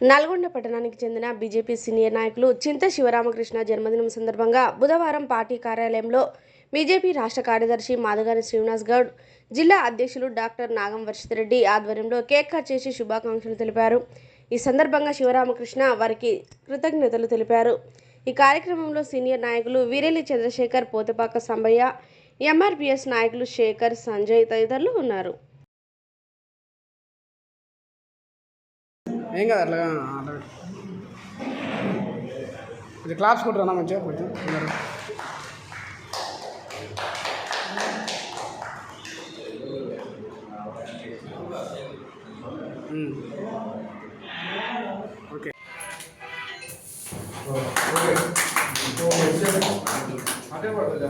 నల్గొండ పట్టణానికి చెందిన BJP senior నాయకులు చింత శివరామకృష్ణ జన్మదినం సందర్భంగా బుధవారం పార్టీ కార్యాలయంలో బీజేపీ రాష్ట్ర కార్యదర్శి మాదగారి శ్రీనివాస్ గౌడ్, జిల్లా అధ్యక్షులు డాక్టర్ నాగం వర్షితరెడ్డి ఆధ్వర్యంలో కేక్ కట్ చేసి శుభాకాంక్షలు తెలిపారు. ఈ సందర్భంగా శివరామకృష్ణ వారికి కృతజ్ఞతలు తెలిపారు. ఈ కార్యక్రమంలో సీనియర్ నాయకులు వీరెల్లి చంద్రశేఖర్, పోతపాక సంబయ్య, ఎంఆర్పీఎస్ నాయకులు శేఖర్, సంజయ్ తదితరులు ఉన్నారు. ఏం కదా అట్లా ఇది క్లాప్స్ కొట్టున్నా మంచిగా కొంచెం ఓకే అదే పడుతుంది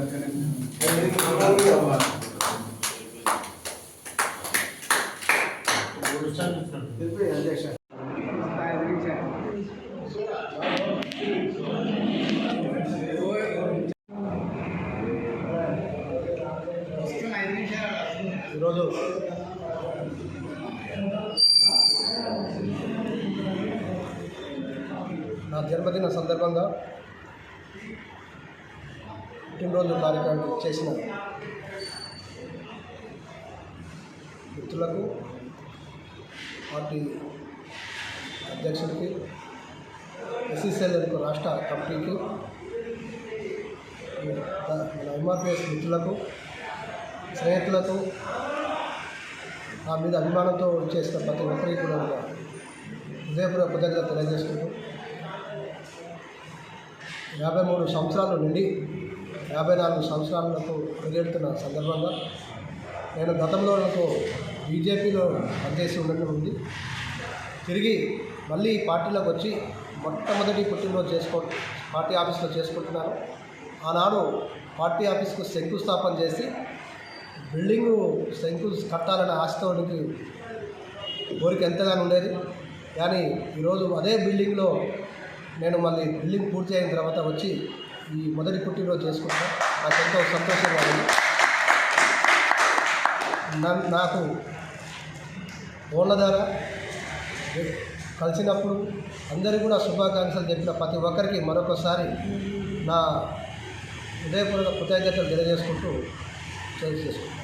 అధ్యక్ష ఈరోజు నా జన్మదిన సందర్భంగా పుట్టినరోజు కార్యక్రమం చేసిన మిత్రులకు, పార్టీ అధ్యక్షుడికి, ఎస్సీసీఎల్ రాష్ట్ర కమిటీకి, మన ఎంఆర్పీఎస్ మిత్రులకు, స్నేహితులకు, నా మీద అభిమానంతో చేసిన ప్రతి ఒక్కరికి కూడా హృదయపూర్వక కృతజ్ఞత తెలియజేసుకుంటూ 53 సంవత్సరాలు నుండి 54 సంవత్సరాలకు పరిగెడుతున్న సందర్భంగా నేను గతంలో బీజేపీలో పనిచేసి ఉండడం ఉంది. తిరిగి మళ్ళీ పార్టీలోకి వచ్చి మొట్టమొదటి పుట్టినరోజు పార్టీ ఆఫీస్లో చేసుకుంటున్నాను. ఆనాడు పార్టీ ఆఫీస్కు శంకుస్థాపన చేసి బిల్డింగు కట్టాలనే ఆశతోనికి కోరిక ఎంతగానో ఉండేది. కానీ ఈరోజు అదే బిల్డింగ్లో నేను మళ్ళీ బిల్డింగ్ పూర్తి అయిన తర్వాత వచ్చి ఈ మొదటి పుట్టినరోజు చేసుకుంటాను. నాకు ఎంతో సంతోషంగా ఉంది. నాకు ఫోన్ల ద్వారా కలిసినప్పుడు అందరికీ కూడా శుభాకాంక్షలు చెప్పిన ప్రతి ఒక్కరికి మరొకసారి నా హృదయపూర్వక కృతజ్ఞతలు తెలియజేసుకుంటూ చేసుకుంటాను.